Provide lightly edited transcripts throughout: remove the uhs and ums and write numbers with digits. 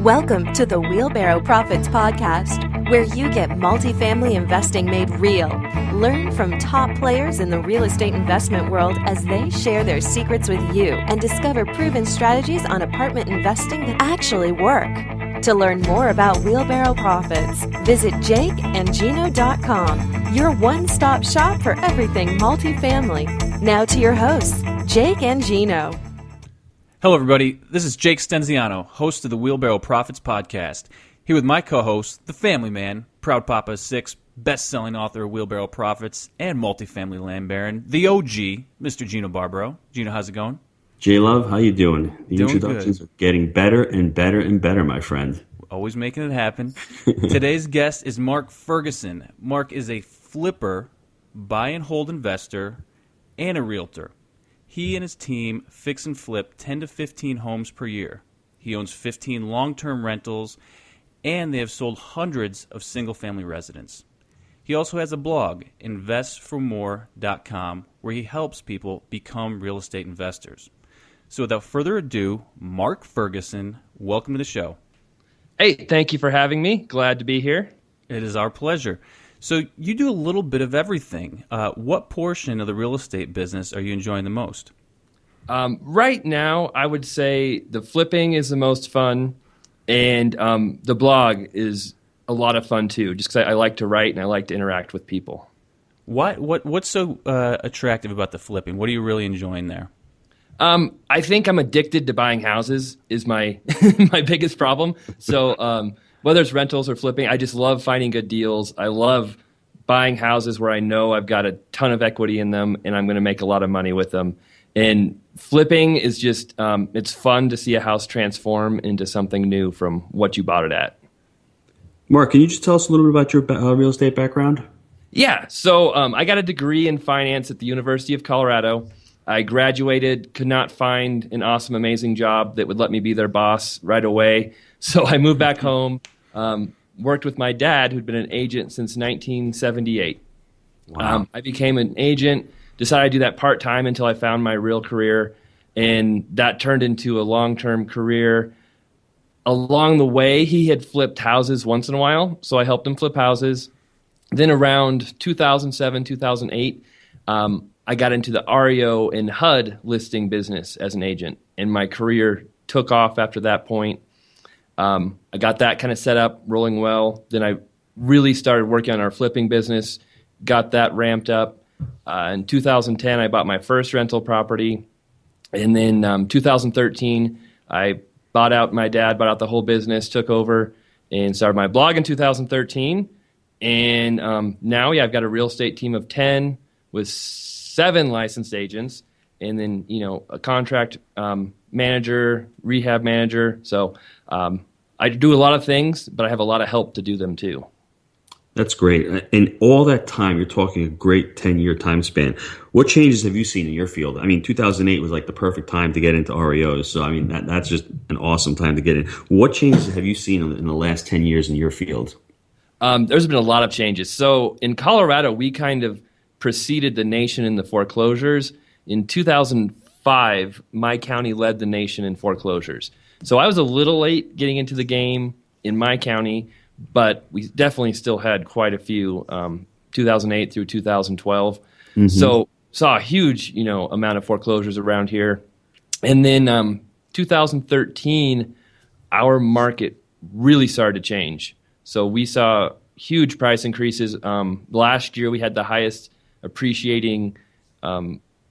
Welcome to the Wheelbarrow Profits Podcast, where you get multifamily investing made real. Learn from top players in the real estate investment world as they share their secrets with you and discover proven strategies on apartment investing that actually work. To learn more about Wheelbarrow Profits, visit jakeandgino.com, your one-stop shop for everything multifamily. Now to your hosts, Jake and Gino. Hello, everybody. This is Jake Stenziano, host of the Wheelbarrow Profits Podcast, here with my co-host, the family man, proud papa of 6, best-selling author of Wheelbarrow Profits, and multifamily land baron, the OG, Mr. Gino Barbaro. Gino, how's it going? J-Love, how you doing? The Doing introductions good. are getting better and better and better, my friend. Always making it happen. Today's guest is Mark Ferguson. Mark is a flipper, buy and hold investor, and a realtor. He and his team fix and flip 10 to 15 homes per year. He owns 15 long-term rentals, and they have sold hundreds of single-family residents. He also has a blog, investformore.com, where he helps people become real estate investors. So without further ado, Mark Ferguson, welcome to the show. Hey, thank you for having me. Glad to be here. It is our pleasure. So you do a little bit of everything. What portion of the real estate business are you enjoying the most? Right now, I would say the flipping is the most fun, and the blog is a lot of fun too, just because I like to write and I like to interact with people. What's so attractive about the flipping? What are you really enjoying there? I think I'm addicted to buying houses is my my biggest problem. So whether it's rentals or flipping, I just love finding good deals. I love buying houses where I know I've got a ton of equity in them and I'm going to make a lot of money with them. And flipping is just, it's fun to see a house transform into something new from what you bought it at. Mark, can you just tell us a little bit about your real estate background? Yeah, so I got a degree in finance at the University of Colorado. I graduated, could not find an awesome, amazing job that would let me be their boss right away. So I moved back home, worked with my dad, who'd been an agent since 1978. Wow. I became an agent, decided I'd do that part-time until I found my real career, and that turned into a long-term career. Along the way, he had flipped houses once in a while, so I helped him flip houses. Then around 2007, 2008, I got into the REO and HUD listing business as an agent, and my career took off after that point. I got that kind of set up, rolling well. Then I really started working on our flipping business, got that ramped up. In 2010, I bought my first rental property. And then 2013, my dad bought out the whole business, took over, and started my blog in 2013. And now, I've got a real estate team of 10 with 7 licensed agents, and then, a contract manager, rehab manager. So I do a lot of things, but I have a lot of help to do them too. That's great. And all that time, you're talking a great 10-year time span. What changes have you seen in your field? I mean, 2008 was like the perfect time to get into REOs. So, I mean, that's just an awesome time to get in. What changes have you seen in the last 10 years in your field? There's been a lot of changes. So in Colorado, we kind of preceded the nation in the foreclosures. In 2005, my county led the nation in foreclosures. So I was a little late getting into the game in my county, but we definitely still had quite a few, 2008 through 2012. Mm-hmm. So saw a huge, amount of foreclosures around here. And then 2013, our market really started to change. So we saw huge price increases. Last year, we had the highest appreciating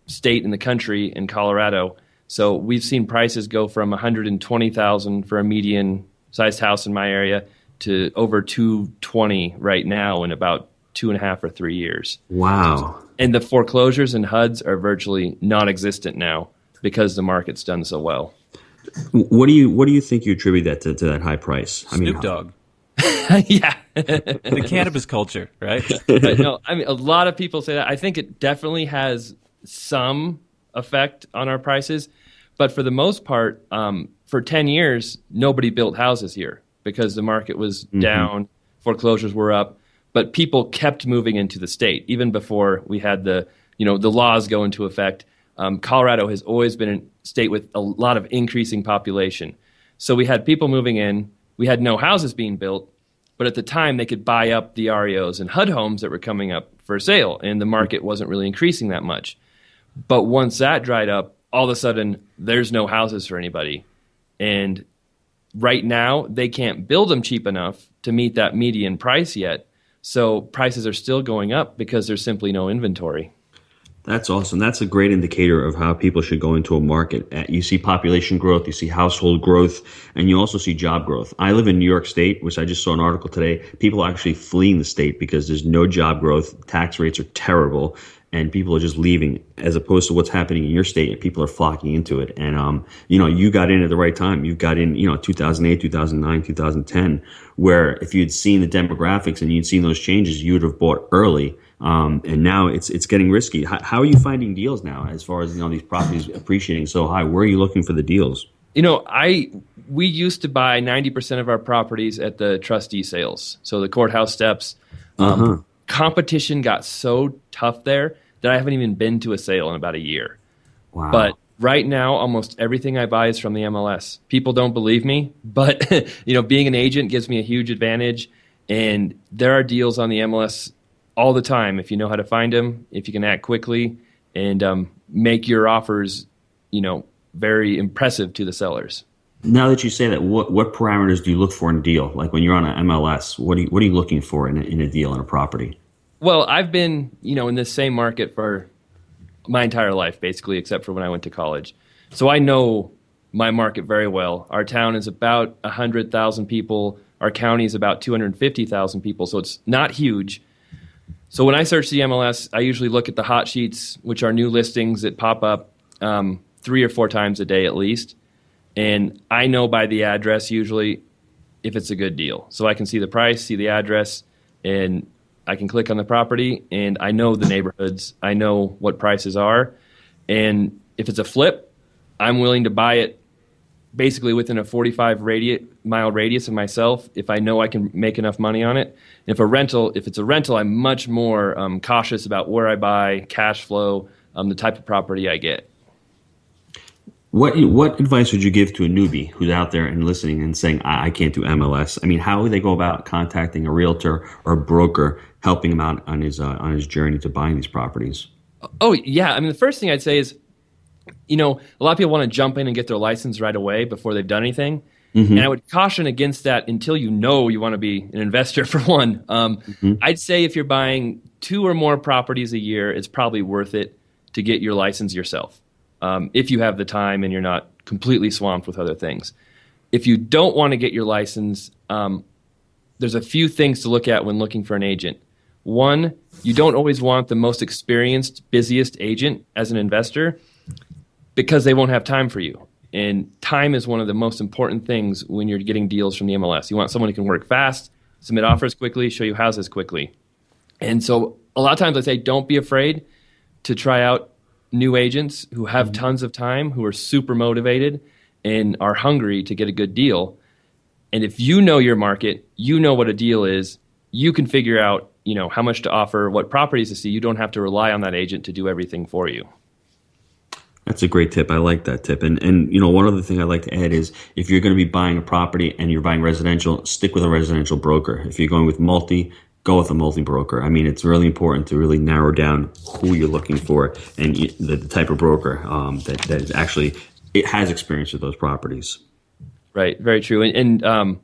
state in the country in Colorado. So we've seen prices go from $120,000 for a median-sized house in my area to over $220,000 right now in about 2.5 or 3 years. Wow! And the foreclosures and HUDs are virtually non-existent now because the market's done so well. What do you think you attribute that to that high price? Snoop Dogg. Yeah. The cannabis culture, right? No, I mean, a lot of people say that. I think it definitely has some effect on our prices. But for the most part, for 10 years, nobody built houses here because the market was down, foreclosures were up. But people kept moving into the state, even before we had the laws go into effect. Colorado has always been a state with a lot of increasing population. So we had people moving in, we had no houses being built, but at the time they could buy up the REOs and HUD homes that were coming up for sale, and the market wasn't really increasing that much. But once that dried up, all of a sudden there's no houses for anybody. And right now they can't build them cheap enough to meet that median price yet. So prices are still going up because there's simply no inventory. That's awesome. That's a great indicator of how people should go into a market. You see population growth, you see household growth, and you also see job growth. I live in New York State, which I just saw an article today. People are actually fleeing the state because there's no job growth. Tax rates are terrible, and people are just leaving, as opposed to what's happening in your state, and people are flocking into it. And, you got in at the right time. You got in, 2008, 2009, 2010, where if you'd seen the demographics and you'd seen those changes, you would have bought early. And now it's getting risky. How are you finding deals now as far as, these properties appreciating so high? Where are you looking for the deals? We used to buy 90% of our properties at the trustee sales. So the courthouse steps. Competition got so tough there that I haven't even been to a sale in about a year. Wow. But right now, almost everything I buy is from the MLS. People don't believe me, but being an agent gives me a huge advantage. And there are deals on the MLS all the time if you know how to find them, if you can act quickly, and make your offers, very impressive to the sellers. Now that you say that, what parameters do you look for in a deal? Like when you're on an MLS, what are you looking for in a deal in a property? Well, I've been, in this same market for my entire life, basically, except for when I went to college. So I know my market very well. Our town is about 100,000 people. Our county is about 250,000 people, so it's not huge. So when I search the MLS, I usually look at the hot sheets, which are new listings that pop up 3 or 4 times a day at least. And I know by the address usually if it's a good deal. So I can see the price, see the address, and I can click on the property, and I know the neighborhoods. I know what prices are. And if it's a flip, I'm willing to buy it basically within a 45-mile radius of myself if I know I can make enough money on it. And if it's a rental, I'm much more cautious about where I buy, cash flow, the type of property I get. What advice would you give to a newbie who's out there and listening and saying, I can't do MLS? I mean, how would they go about contacting a realtor or a broker, helping him out on his journey to buying these properties? Oh, yeah. I mean, the first thing I'd say is, a lot of people want to jump in and get their license right away before they've done anything. Mm-hmm. And I would caution against that until you want to be an investor, for one. I'd say if you're buying 2 or more properties a year, it's probably worth it to get your license yourself. If you have the time and you're not completely swamped with other things. If you don't want to get your license, there's a few things to look at when looking for an agent. One, you don't always want the most experienced, busiest agent as an investor because they won't have time for you. And time is one of the most important things when you're getting deals from the MLS. You want someone who can work fast, submit offers quickly, show you houses quickly. And so a lot of times I say don't be afraid to try out new agents who have tons of time, who are super motivated and are hungry to get a good deal. And if you know your market, you know what a deal is, you can figure out, how much to offer, what properties to see. You don't have to rely on that agent to do everything for you. That's a great tip. I like that tip. And one other thing I'd like to add is if you're going to be buying a property and you're buying residential, stick with a residential broker. If you're going with multi, go with a multi-broker. I mean, it's really important to really narrow down who you're looking for and the type of broker that is actually it has experience with those properties. Right. Very true. And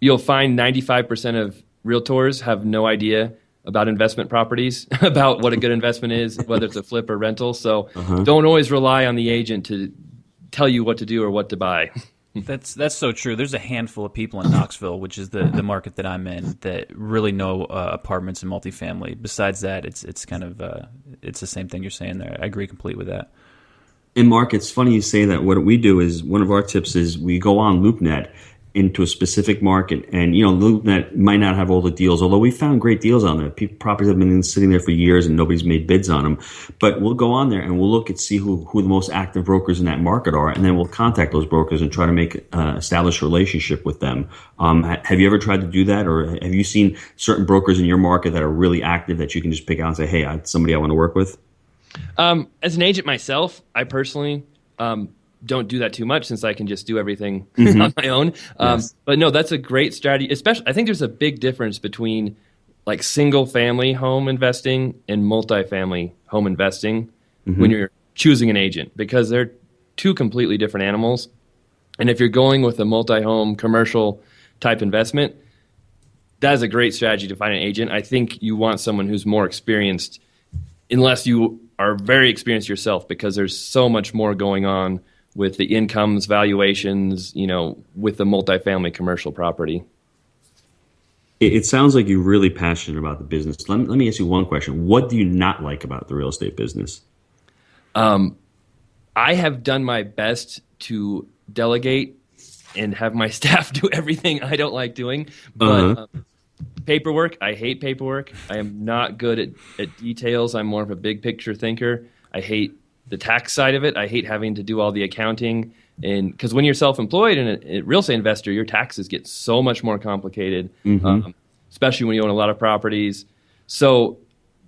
you'll find 95% of realtors have no idea about investment properties, about what a good investment is, whether it's a flip or rental. So don't always rely on the agent to tell you what to do or what to buy. That's so true. There's a handful of people in Knoxville, which is the market that I'm in, that really know apartments and multifamily. Besides that, it's kind of it's the same thing you're saying there. I agree completely with that. And Mark, it's funny you say that. What we do is one of our tips is we go on LoopNet into a specific market, and LoopNet might not have all the deals, although we found great deals on there. Properties have been sitting there for years and nobody's made bids on them. But we'll go on there and we'll look and see who the most active brokers in that market are, and then we'll contact those brokers and try to make establish a relationship with them. Have you ever tried to do that, or have you seen certain brokers in your market that are really active that you can just pick out and say, hey, somebody I want to work with? As an agent myself, I personally don't do that too much since I can just do everything Mm-hmm. on my own. Yes. But no, that's a great strategy. Especially, I think there's a big difference between like single family home investing and multifamily home investing Mm-hmm. when you're choosing an agent, because they're two completely different animals. And if you're going with a multi-home commercial type investment, that is a great strategy to find an agent. I think you want someone who's more experienced, unless you are very experienced yourself, because there's so much more going on with the incomes, valuations, with the multifamily commercial property. It sounds like you're really passionate about the business. Let me ask you one question. What do you not like about the real estate business? I have done my best to delegate and have my staff do everything I don't like doing. But paperwork, I hate paperwork. I am not good at details. I'm more of a big picture thinker. I hate the tax side of it. I hate having to do all the accounting. And because when you're self-employed and a real estate investor, your taxes get so much more complicated, especially when you own a lot of properties. So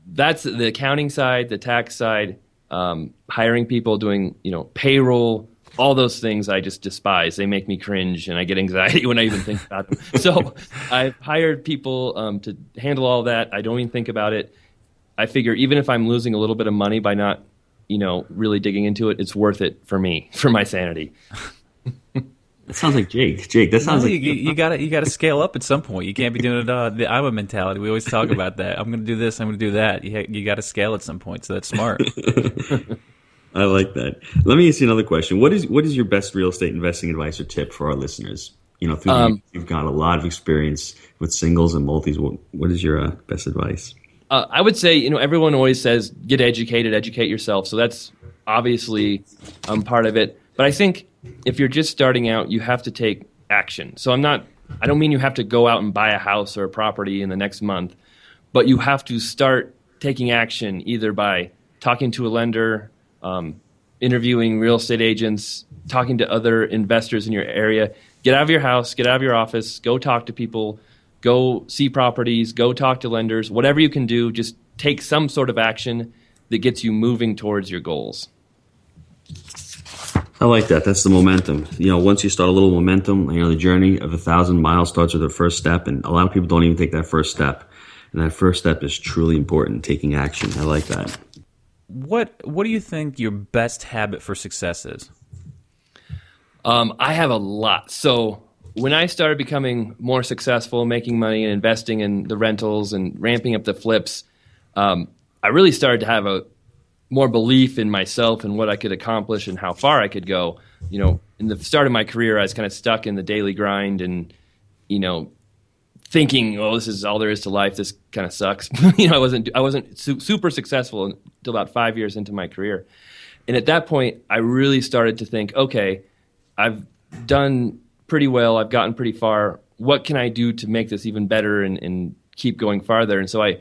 that's the accounting side, the tax side, hiring people, doing payroll, all those things I just despise. They make me cringe and I get anxiety when I even think about them. So I've hired people to handle all that. I don't even think about it. I figure even if I'm losing a little bit of money by not really digging into it, it's worth it for me, for my sanity. That sounds like Jake. Jake, that sounds like you gotta scale up at some point. You can't be doing it the I'm a mentality. We always talk about that. I'm going to do this. I'm going to do that. You got to scale at some point. So that's smart. I like that. Let me ask you another question. What is your best real estate investing advice or tip for our listeners? Through the years, you've got a lot of experience with singles and multis. What is your best advice? I would say, everyone always says, get educated, educate yourself. So that's obviously part of it. But I think if you're just starting out, you have to take action. So I don't mean you have to go out and buy a house or a property in the next month, but you have to start taking action either by talking to a lender, interviewing real estate agents, talking to other investors in your area. Get out of your house, get out of your office, go talk to people, go see properties, go talk to lenders. Whatever you can do, just take some sort of action that gets you moving towards your goals. I like that. That's the momentum. Once you start a little momentum, the journey of 1,000 miles starts with the first step, and a lot of people don't even take that first step. And that first step is truly important, taking action. I like that. What do you think your best habit for success is? I have a lot. So when I started becoming more successful, making money and investing in the rentals and ramping up the flips, I really started to have more belief in myself and what I could accomplish and how far I could go. In the start of my career, I was kind of stuck in the daily grind and, thinking, oh, this is all there is to life. This kind of sucks. I wasn't super successful until about 5 years into my career. And at that point, I really started to think, okay, I've done pretty well. I've gotten pretty far. What can I do to make this even better and keep going farther? And so I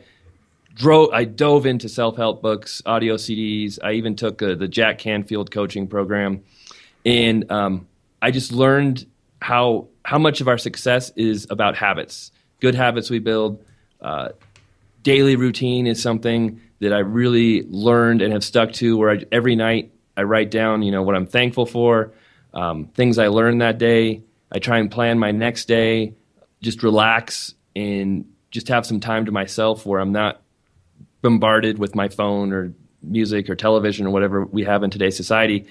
dove into self-help books, audio CDs. I even took the Jack Canfield coaching program. And I just learned how much of our success is about habits. Good habits we build. Daily routine is something that I really learned and have stuck to, where every night I write down, what I'm thankful for, things I learned that day. I try and plan my next day, just relax and just have some time to myself where I'm not bombarded with my phone or music or television or whatever we have in today's society.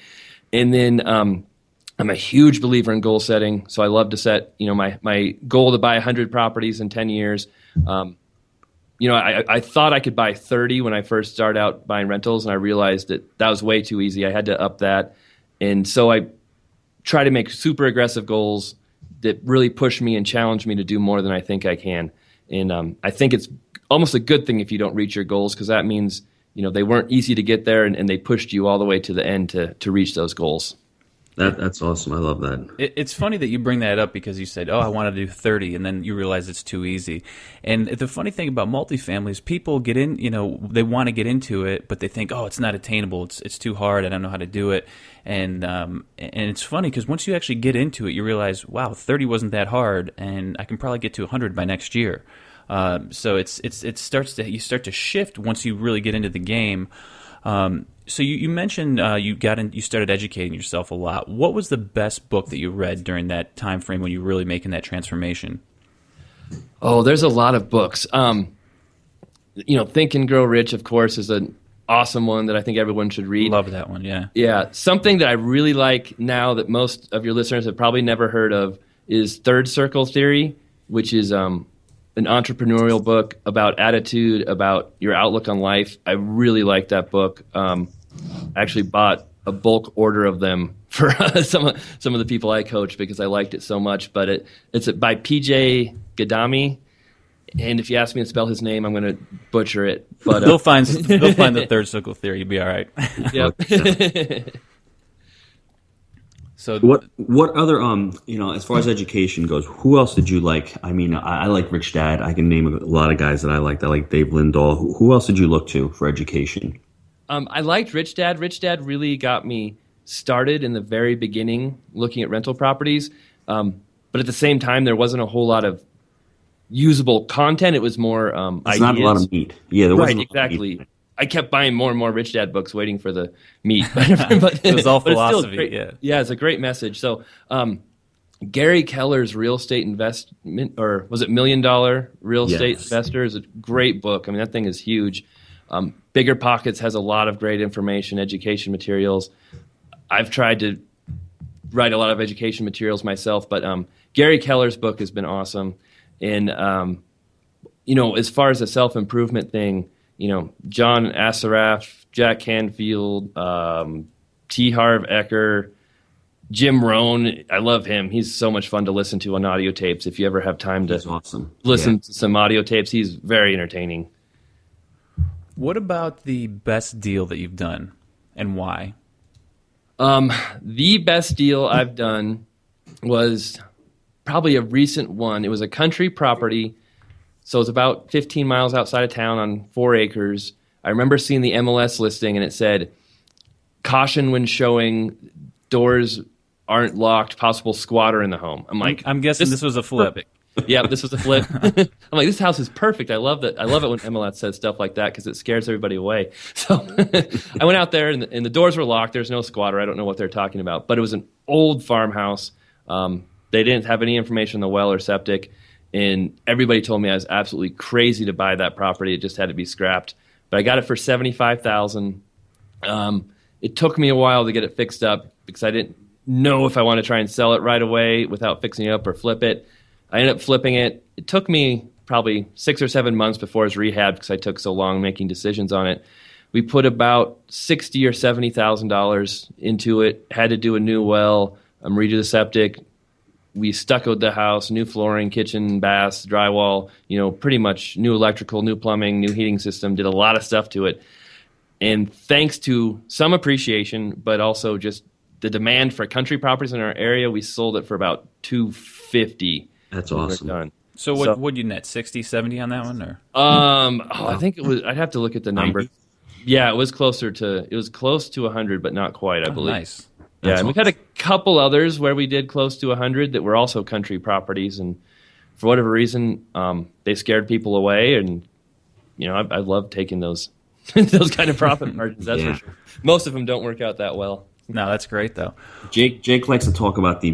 And then I'm a huge believer in goal setting. So I love to set, my goal to buy 100 properties in 10 years. I thought I could buy 30 when I first started out buying rentals, and I realized that was way too easy. I had to up that. And so I try to make super aggressive goals that really push me and challenge me to do more than I think I can. And I think it's almost a good thing if you don't reach your goals, because that means they weren't easy to get there, and they pushed you all the way to the end to reach those goals. That's awesome. I love that. It's funny that you bring that up, because you said, I want to do 30, and then you realize it's too easy. And the funny thing about multifamily is people get in, they want to get into it, but they think, it's not attainable. It's too hard. I don't know how to do it. And it's funny because once you actually get into it, you realize, wow, 30 wasn't that hard, and I can probably get to 100 by next year. So you start to shift once you really get into the game. So you mentioned you started educating yourself a lot. What was the best book that you read during that time frame when you were really making that transformation? Oh, there's a lot of books. Think and Grow Rich, of course, is an awesome one that I think everyone should read. Love that one, yeah. Yeah. Something that I really like now that most of your listeners have probably never heard of is Third Circle Theory, which is an entrepreneurial book about attitude, about your outlook on life. I really like that book. I actually bought a bulk order of them for some of the people I coach because I liked it so much. But it's by PJ Gadami. And if you ask me to spell his name, I'm going to butcher it. But they'll find the Third Circle Theory. You'll be all right. Yep. So what other as far as education goes, who else did you like? I mean, I like Rich Dad. I can name a lot of guys that I liked. I like Dave Lindahl. Who else did you look to for education? I liked Rich Dad. Rich Dad really got me started in the very beginning looking at rental properties. But at the same time, there wasn't a whole lot of usable content. It was more it's ideas. Not a lot of meat. Yeah, there wasn't exactly. Meat. I kept buying more and more Rich Dad books, waiting for the meat. But it was all philosophy. Yeah, it's a great message. So, Gary Keller's Real Estate Investment, or was it $1 Million Real Estate Investor, is a great book. I mean, that thing is huge. Bigger Pockets has a lot of great information, education materials. I've tried to write a lot of education materials myself, but Gary Keller's book has been awesome. And as far as a self-improvement thing, John Assaraf, Jack Canfield, T. Harv Eker, Jim Rohn, I love him. He's so much fun to listen to on audio tapes. If you ever have time to listen to some audio tapes, he's very entertaining. What about the best deal that you've done and why? The best deal I've done was probably a recent one. It was a country property. So it's about 15 miles outside of town on 4 acres. I remember seeing the MLS listing, and it said, caution when showing, doors aren't locked, possible squatter in the home. I'm like, I'm guessing this was a flip. Perfect. Yeah, this was a flip. I'm like, this house is perfect. I love that. I love it when MLS says stuff like that because it scares everybody away. So I went out there, and the doors were locked. There's no squatter. I don't know what they're talking about. But it was an old farmhouse. They didn't have any information on the well or septic. And everybody told me I was absolutely crazy to buy that property. It just had to be scrapped. But I got it for $75,000. It took me a while to get it fixed up because I didn't know if I wanted to try and sell it right away without fixing it up or flip it. I ended up flipping it. It took me probably 6 or 7 months before it was rehabbed because I took so long making decisions on it. We put about $60,000 or $70,000 into it. Had to do a new well, redo the septic. We stuccoed the house, new flooring, kitchen, baths, drywall, pretty much new electrical, new plumbing, new heating system, did a lot of stuff to it. And thanks to some appreciation, but also just the demand for country properties in our area, we sold it for about $250,000. That's awesome. Done. So what you net, 60, 70 on that one? Or? I think it was, I'd have to look at the number. 90? Yeah, it was close to 100, but not quite, I believe. Nice. Yeah, and we've had a couple others where we did close to 100 that were also country properties, and for whatever reason, they scared people away. And I love taking those those kind of profit margins. That's for sure. Most of them don't work out that well. No, that's great though. Jake likes to talk about the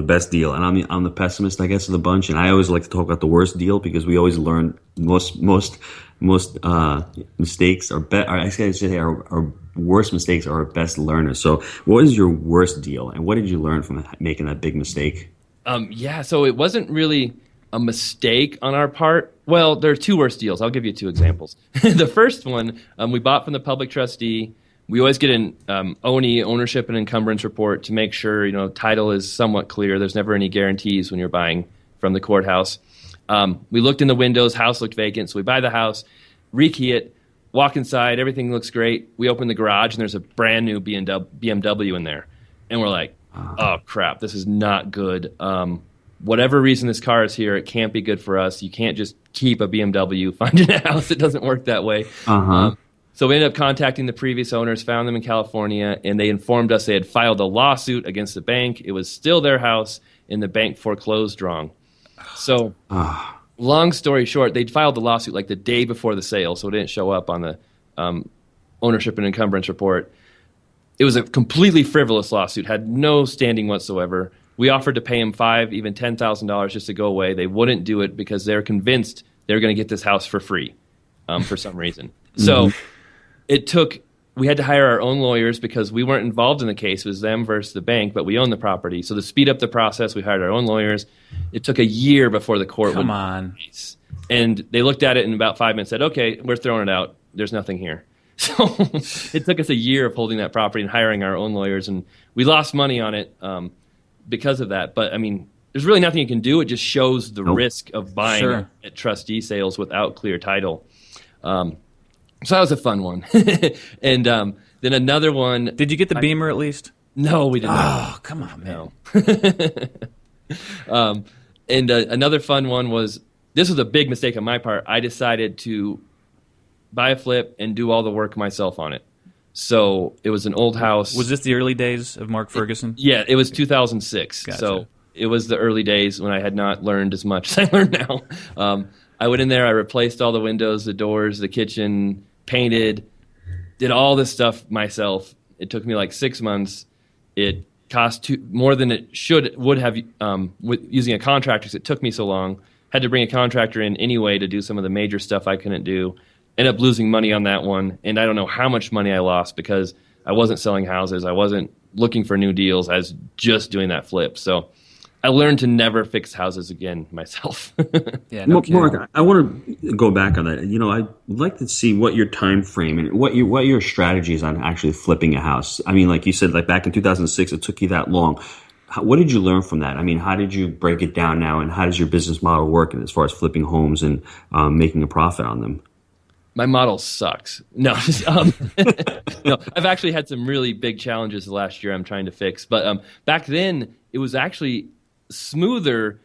best deal, and I'm the pessimist, I guess, of the bunch, and I always like to talk about the worst deal because we always learn most mistakes are our worst mistakes are our best learners. So, what is your worst deal, and what did you learn from making that big mistake? So it wasn't really a mistake on our part. Well, there are 2 worst deals. I'll give you 2 examples. The first one, we bought from the public trustee. We always get an ONE, ownership and encumbrance report, to make sure title is somewhat clear. There's never any guarantees when you're buying from the courthouse. We looked in the windows, house looked vacant, so we buy the house, rekey it, walk inside, everything looks great. We open the garage, and there's a brand new BMW in there. And we're like, oh, crap, this is not good. Whatever reason this car is here, it can't be good for us. You can't just keep a BMW, find in a house. It doesn't work that way. So we ended up contacting the previous owners, found them in California, and they informed us they had filed a lawsuit against the bank. It was still their house, and the bank foreclosed wrong. So long story short, they'd filed the lawsuit like the day before the sale, so it didn't show up on the ownership and encumbrance report. It was a completely frivolous lawsuit, had no standing whatsoever. We offered to pay him $5,000, even $10,000 just to go away. They wouldn't do it because they're convinced they're going to get this house for free for some reason. So we had to hire our own lawyers because we weren't involved in the case. It was them versus the bank, but we owned the property. So to speed up the process, we hired our own lawyers. It took a year before the court would. Come on. And they looked at it in about 5 minutes, said, okay, we're throwing it out. There's nothing here. So it took us a year of holding that property and hiring our own lawyers. And we lost money on it because of that. But, I mean, there's really nothing you can do. It just shows the risk of buying at trustee sales without clear title. So that was a fun one. And then another one. Did you get the Beamer at least? No, we did not. Oh, come on, man. No. And another fun one was, this was a big mistake on my part. I decided to buy a flip and do all the work myself on it. So it was an old house. Was this the early days of Mark Ferguson? Yeah, it was 2006. Gotcha. So it was the early days when I had not learned as much as I learned now. I went in there, I replaced all the windows, the doors, the kitchen, painted, did all this stuff myself. It took me like 6 months. It cost more than it would have using a contractor because it took me so long. Had to bring a contractor in anyway to do some of the major stuff I couldn't do. Ended up losing money on that one, and I don't know how much money I lost because I wasn't selling houses. I wasn't looking for new deals. I was just doing that flip. So I learned to never fix houses again myself. Yeah, no kidding. Mark, I want to go back on that. You know, I'd like to see what your time frame and what your strategy is on actually flipping a house. I mean, like you said, like back in 2006, it took you that long. What did you learn from that? I mean, how did you break it down now, and how does your business model work as far as flipping homes and making a profit on them? My model sucks. No, no. I've actually had some really big challenges the last year I'm trying to fix. But back then, it was actually smoother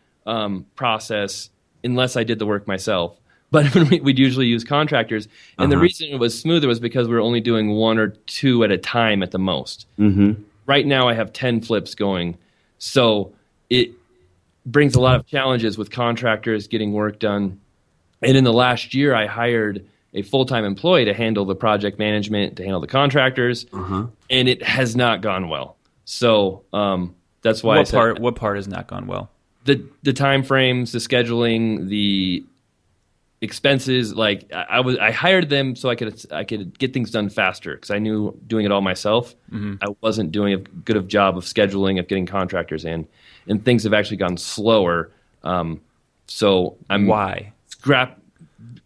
process unless I did the work myself. But we'd usually use contractors. And the reason it was smoother was because we were only doing 1 or 2 at a time at the most. Mm-hmm. Right now, I have 10 flips going. So it brings a lot of challenges with contractors getting work done. And in the last year, I hired a full-time employee to handle the project management, to handle the contractors, and it has not gone well. So that's why what part has not gone well? The time frames, the scheduling, the expenses. Like I hired them so I could get things done faster because I knew doing it all myself, I wasn't doing as good of job of scheduling, of getting contractors in, and things have actually gone slower. So I'm why scrap.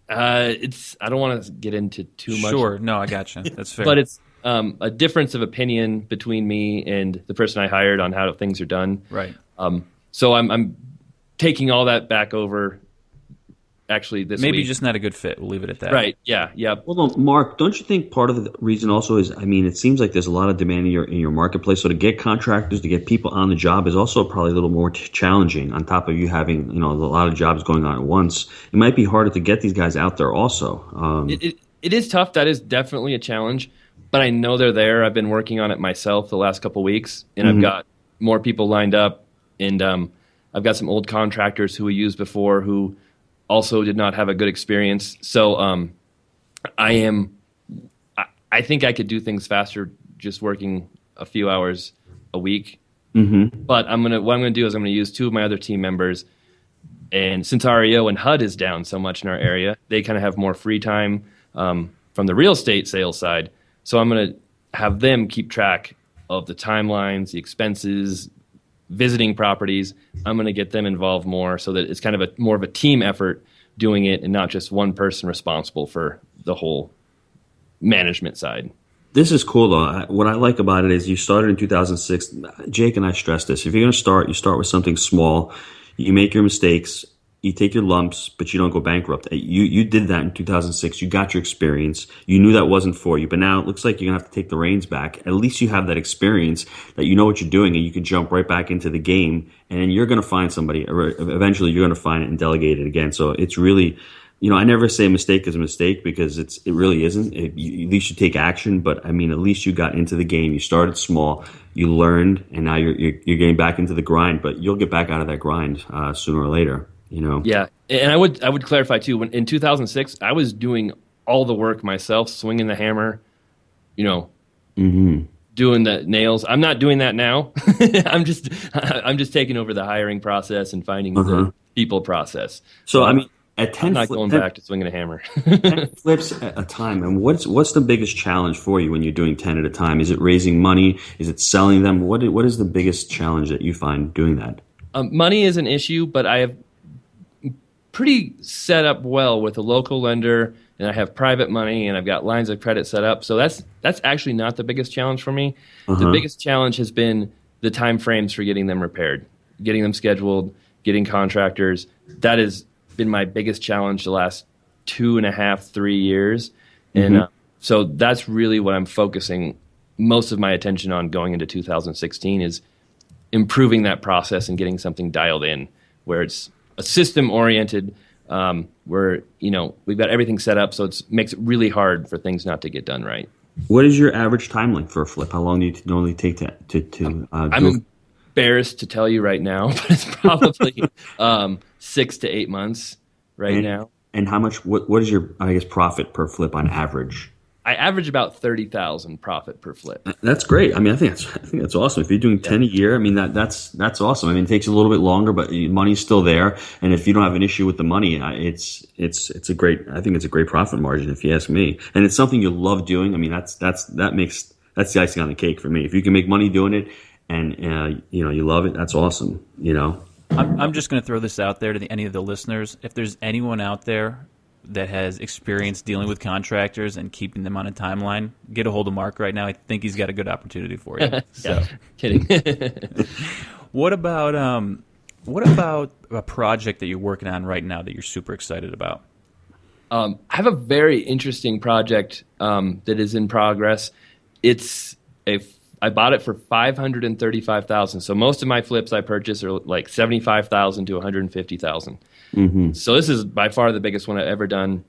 I don't want to get into too much. Sure, no, I gotcha. That's fair. But it's a difference of opinion between me and the person I hired on how things are done. Right. So I'm taking all that back over. Actually, this maybe week. Just not a good fit. We'll leave it at that. Right. Yeah. Yeah. Well, no, Mark, don't you think part of the reason also is, I mean, it seems like there's a lot of demand in your marketplace. So to get contractors, to get people on the job is also probably a little more challenging. On top of you having, a lot of jobs going on at once, it might be harder to get these guys out there also. It is tough. That is definitely a challenge. But I know they're there. I've been working on it myself the last couple of weeks, and I've got more people lined up. And I've got some old contractors who we used before who also did not have a good experience. So I think I could do things faster just working a few hours a week. But what I'm gonna do is I'm gonna use 2 of my other team members. And since REO and HUD is down so much in our area, they kind of have more free time from the real estate sales side. So I'm gonna have them keep track of the timelines, the expenses, visiting properties. I'm going to get them involved more so that it's kind of more of a team effort doing it and not just one person responsible for the whole management side. This is cool, though. What I like about it is you started in 2006. Jake and I stress this. If you're going to start, you start with something small. You make your mistakes. You take your lumps, but you don't go bankrupt. You did that in 2006. You got your experience. You knew that wasn't for you. But now it looks like you're going to have to take the reins back. At least you have that experience that you know what you're doing, and you can jump right back into the game. And then you're going to find somebody. Or eventually you're going to find it and delegate it again. So it's really, I never say a mistake is a mistake because it really isn't. At least you take action. But, I mean, at least you got into the game. You started small. You learned, and now you're getting back into the grind. But you'll get back out of that grind sooner or later. Yeah, and I would clarify too. When in 2006, I was doing all the work myself, swinging the hammer, doing the nails. I'm not doing that now. I'm just taking over the hiring process and finding the people process. So I mean, at 10 I'm not going back to swinging a hammer. 10 flips at a time. And what's the biggest challenge for you when you're doing 10 at a time? Is it raising money? Is it selling them? What is the biggest challenge that you find doing that? Money is an issue, but I have pretty set up well with a local lender, and I have private money, and I've got lines of credit set up. So that's actually not the biggest challenge for me. The biggest challenge has been the time frames for getting them repaired, getting them scheduled, getting contractors. That has been my biggest challenge the last 2.5, 3 years. And so that's really what I'm focusing most of my attention on going into 2016 is improving that process and getting something dialed in where it's a system oriented, where we've got everything set up, so it makes it really hard for things not to get done right. What is your average time length for a flip? How long do you normally take to I'm embarrassed to tell you right now, but it's probably 6 to 8 months now. And how much? What is your profit per flip on average? I average about 30,000 profit per flip. That's great. I mean, I think that's awesome. If you're doing 10 a year, I mean that's awesome. I mean, it takes a little bit longer, but money's still there. And if you don't have an issue with the money, it's a great. I think it's a great profit margin, if you ask me. And it's something you love doing. I mean, that's the icing on the cake for me. If you can make money doing it, and you love it, that's awesome. I'm just going to throw this out there to any of the listeners. If there's anyone out there that has experience dealing with contractors and keeping them on a timeline, get a hold of Mark right now. I think he's got a good opportunity for you. So. Kidding. What about a project that you're working on right now that you're super excited about? I have a very interesting project that is in progress. I bought it for $535,000. So most of my flips I purchase are like $75,000 to $150,000. So this is by far the biggest one I've ever done.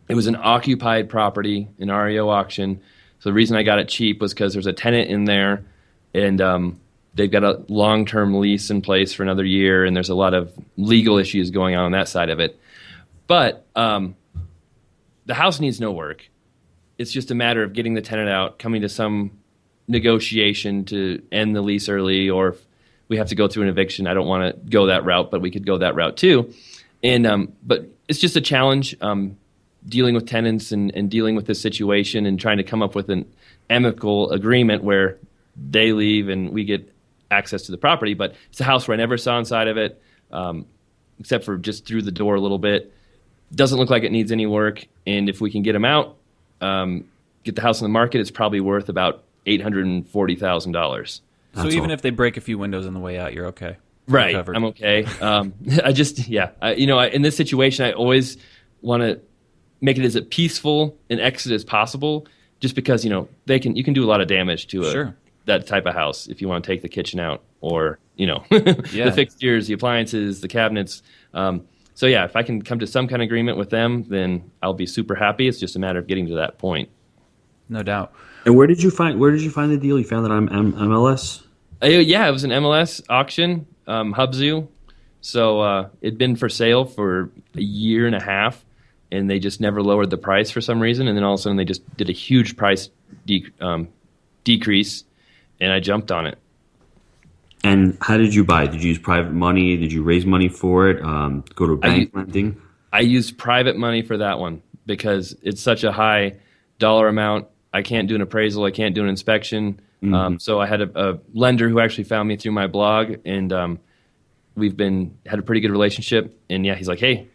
It was an occupied property, an REO auction. So the reason I got it cheap was because there's a tenant in there, and they've got a long-term lease in place for another year, and there's a lot of legal issues going on that side of it. But the house needs no work. It's just a matter of getting the tenant out, coming to some negotiation to end the lease early, or if we have to go through an eviction. I don't want to go that route, but we could go that route too. And but it's just a challenge dealing with tenants and dealing with this situation and trying to come up with an amicable agreement where they leave and we get access to the property. But it's a house where I never saw inside of it, except for just through the door a little bit. Doesn't look like it needs any work. And if we can get them out, get the house on the market, it's probably worth about $840,000. So even if they break a few windows on the way out, you're okay. Right, Recovered. I'm okay. In this situation, I always want to make it as peaceful an exit as possible, just because you can do a lot of damage to that type of house if you want to take the kitchen out or the fixtures, the appliances, the cabinets. If I can come to some kind of agreement with them, then I'll be super happy. It's just a matter of getting to that point. No doubt. And where did you find the deal? You found it on MLS? Yeah, it was an MLS auction, Hubzu. So it'd been for sale for a year and a half, and they just never lowered the price for some reason. And then all of a sudden, they just did a huge price decrease, and I jumped on it. And how did you buy? Did you use private money? Did you raise money for it? Go to bank lending? I used private money for that one because it's such a high dollar amount. I can't do an appraisal. I can't do an inspection. So I had a lender who actually found me through my blog, and we've had a pretty good relationship. And yeah, he's like, "Hey,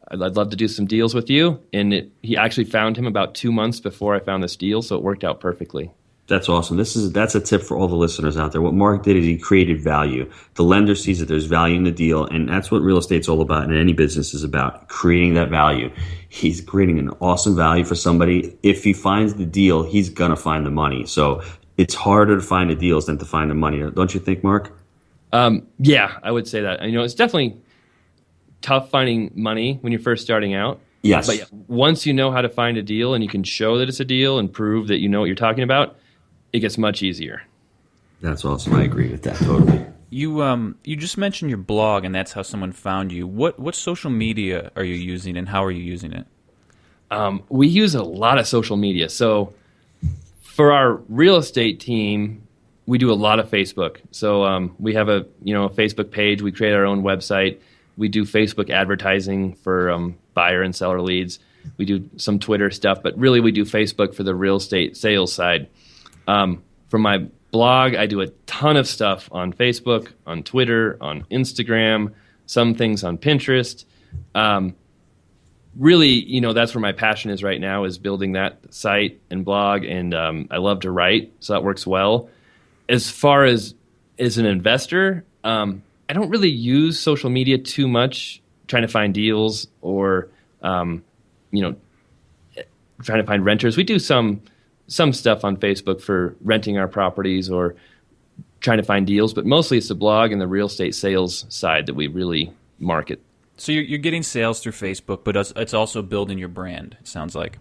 I'd love to do some deals with you." And he actually found him about 2 months before I found this deal, so it worked out perfectly. That's awesome. That's a tip for all the listeners out there. What Mark did is he created value. The lender sees that there's value in the deal, and that's what real estate's all about, and any business is about, creating that value. He's creating an awesome value for somebody. If he finds the deal, he's going to find the money. So it's harder to find the deals than to find the money. Don't you think, Mark? Yeah, I would say that. It's definitely tough finding money when you're first starting out. Yes. But yeah, once you know how to find a deal and you can show that it's a deal and prove that you know what you're talking about, it gets much easier. That's awesome. I agree with that totally. You just mentioned your blog, and that's how someone found you. What social media are you using, and how are you using it? We use a lot of social media. So For our real estate team, we do a lot of Facebook. So we have a Facebook page. We create our own website. We do Facebook advertising for buyer and seller leads. We do some Twitter stuff, but really we do Facebook for the real estate sales side. For my blog, I do a ton of stuff on Facebook, on Twitter, on Instagram, some things on Pinterest. Really, that's where my passion is right now, is building that site and blog, and I love to write, so that works well. As far as an investor, I don't really use social media too much, trying to find deals or, trying to find renters. We do some stuff on Facebook for renting our properties or trying to find deals, but mostly it's the blog and the real estate sales side that we really market. So you're getting sales through Facebook, but it's also building your brand, it sounds like.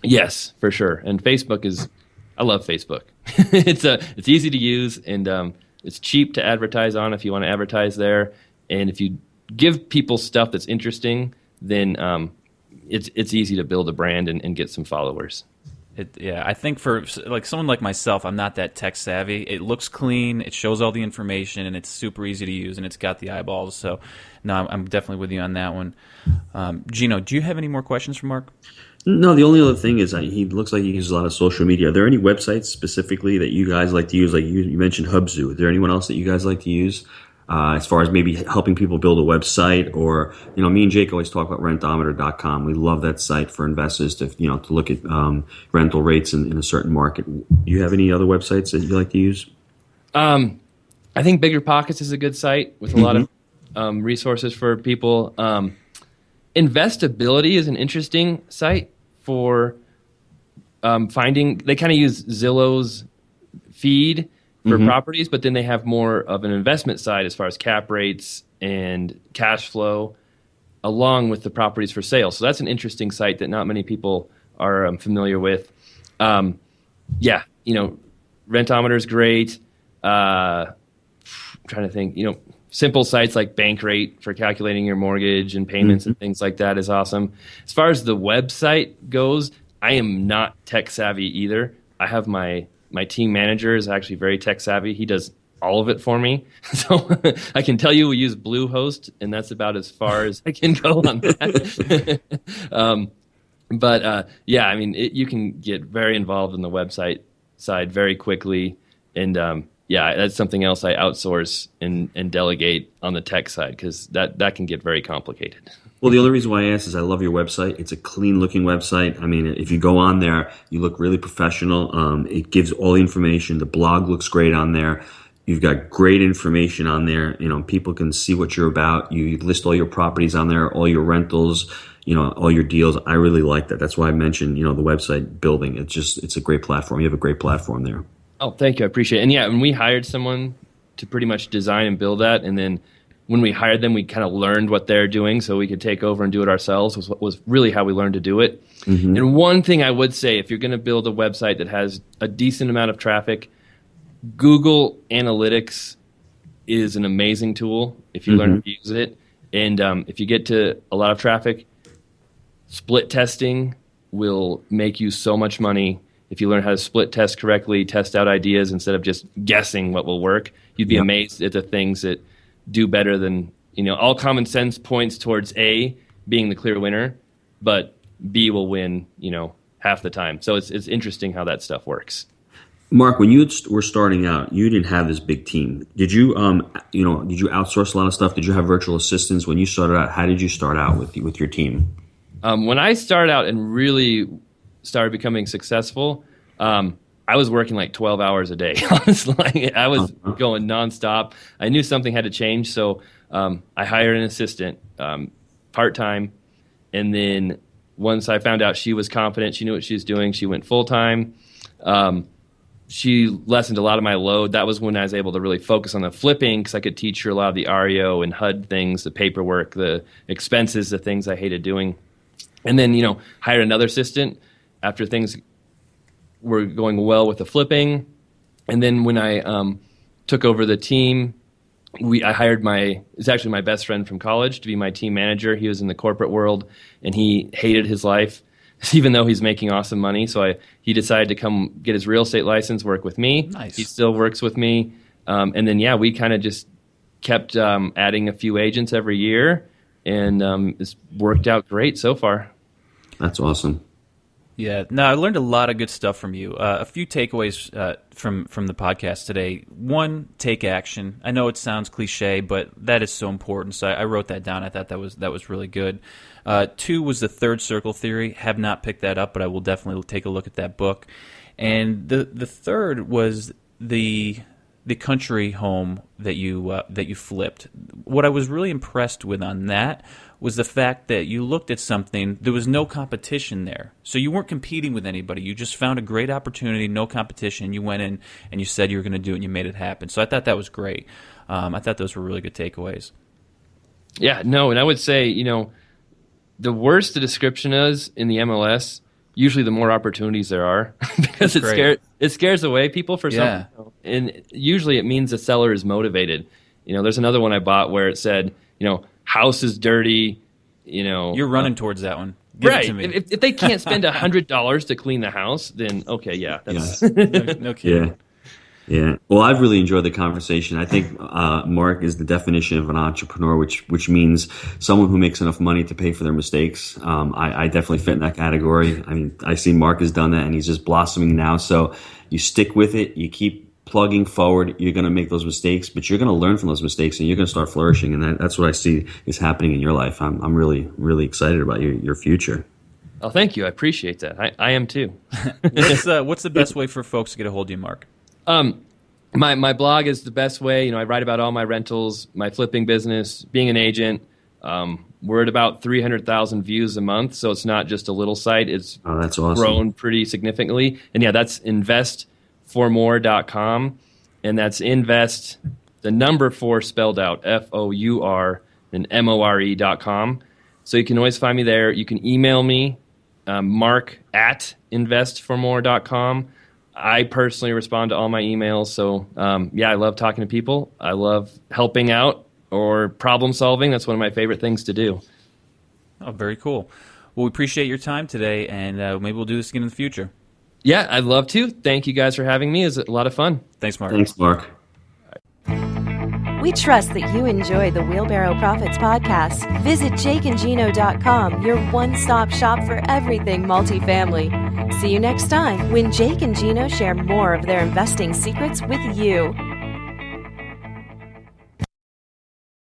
Yes, for sure. And Facebook I love Facebook. It's easy to use, and it's cheap to advertise on if you want to advertise there. And if you give people stuff that's interesting, then it's easy to build a brand and get some followers. I think for like someone like myself, I'm not that tech savvy. It looks clean, it shows all the information, and it's super easy to use, and it's got the eyeballs. So, no, I'm definitely with you on that one. Gino, do you have any more questions for Mark? No, the only other thing is he looks like he uses a lot of social media. Are there any websites specifically that you guys like to use? Like you mentioned Hubzu. Is there anyone else that you guys like to use as far as maybe helping people build a website? Or, me and Jake always talk about rentometer.com. We love that site for investors to look at rental rates in a certain market. Do you have any other websites that you like to use? I think Bigger Pockets is a good site with a lot of resources for people. Investability is an interesting site for finding. They kind of use Zillow's feed for properties, but then they have more of an investment side as far as cap rates and cash flow, along with the properties for sale. So that's an interesting site that not many people are familiar with. Rentometer is great. I'm trying to think, simple sites like Bankrate for calculating your mortgage and payments and things like that is awesome. As far as the website goes, I am not tech savvy either. I have my team manager is actually very tech savvy. He does all of it for me. So I can tell you we use Bluehost, and that's about as far as I can go on that. You can get very involved in the website side very quickly. And that's something else I outsource and delegate on the tech side, because that can get very complicated. Well, the only reason why I asked is I love your website. It's a clean-looking website. I mean, if you go on there, you look really professional. It gives all the information. The blog looks great on there. You've got great information on there. People can see what you're about. You list all your properties on there, all your rentals, all your deals. I really like that. That's why I mentioned, the website building. It's a great platform. You have a great platform there. Oh, thank you. I appreciate it. And when we hired someone to pretty much design and build that, and then when we hired them, we kind of learned what they're doing so we could take over and do it ourselves, was really how we learned to do it. And one thing I would say, if you're going to build a website that has a decent amount of traffic, Google Analytics is an amazing tool if you learn to use it. And if you get to a lot of traffic, split testing will make you so much money. If you learn how to split test correctly, test out ideas instead of just guessing what will work, you'd be amazed at the things that do better than, all common sense points towards A being the clear winner, but B will win, half the time. So it's interesting how that stuff works. Mark, when you were starting out, you didn't have this big team. Did you, did you outsource a lot of stuff? Did you have virtual assistants when you started out? How did you start out with your team? When I started out and really started becoming successful, I was working like 12 hours a day. Honestly, I was going nonstop. I knew something had to change, so I hired an assistant part-time. And then once I found out she was confident, she knew what she was doing, she went full-time. She lessened a lot of my load. That was when I was able to really focus on the flipping, because I could teach her a lot of the REO and HUD things, the paperwork, the expenses, the things I hated doing. And then, hired another assistant after things were going well with the flipping. And then when I took over the team, I hired it's actually my best friend from college to be my team manager. He was in the corporate world, and he hated his life. even though he's making awesome money. So he decided to come get his real estate license, work with me. Nice. He still works with me. And then, we kind of just kept adding a few agents every year, and it's worked out great so far. That's awesome. Yeah, no, I learned a lot of good stuff from you. A few takeaways from the podcast today. One, take action. I know it sounds cliche, but that is so important. So I wrote that down. I thought that was really good. Two was the third circle theory. Have not picked that up, but I will definitely take a look at that book. And the third was the country home that you flipped. What I was really impressed with on that was the fact that you looked at something, there was no competition there. So you weren't competing with anybody. You just found a great opportunity, no competition. You went in and you said you were going to do it and you made it happen. So I thought that was great. I thought those were really good takeaways. Yeah, no, and I would say, the worse the description is in the MLS, usually the more opportunities there are because it scares away people for some. And usually it means the seller is motivated. There's another one I bought where it said, house is dirty. You're running towards that one. Give right. It to me. If they can't spend $100 to clean the house, then okay, that's no kidding. Yeah. Well, I've really enjoyed the conversation. I think Mark is the definition of an entrepreneur, which means someone who makes enough money to pay for their mistakes. I definitely fit in that category. I mean, I see Mark has done that, and he's just blossoming now. So you stick with it. You keep plugging forward. You're going to make those mistakes, but you're going to learn from those mistakes, and you're going to start flourishing. And that's what I see is happening in your life. I'm really, really excited about your future. Oh, thank you. I appreciate that. I am too. What's the best way for folks to get a hold of you, Mark? My blog is the best way. I write about all my rentals, my flipping business, being an agent. We're at about 300,000 views a month, so it's not just a little site. It's that's awesome. Grown pretty significantly. And that's investformore.com, and that's invest, the number 4 spelled out, FOUR, and MORE.com. So you can always find me there. You can email me, mark@investformore.com. I personally respond to all my emails. So, I love talking to people. I love helping out or problem solving. That's one of my favorite things to do. Oh, very cool. Well, we appreciate your time today, and maybe we'll do this again in the future. Yeah, I'd love to. Thank you guys for having me. It was a lot of fun. Thanks, Mark. Thanks, Mark. We trust that you enjoyed the Wheelbarrow Profits podcast. Visit jakeandgino.com, your one-stop shop for everything multifamily. See you next time when Jake and Gino share more of their investing secrets with you.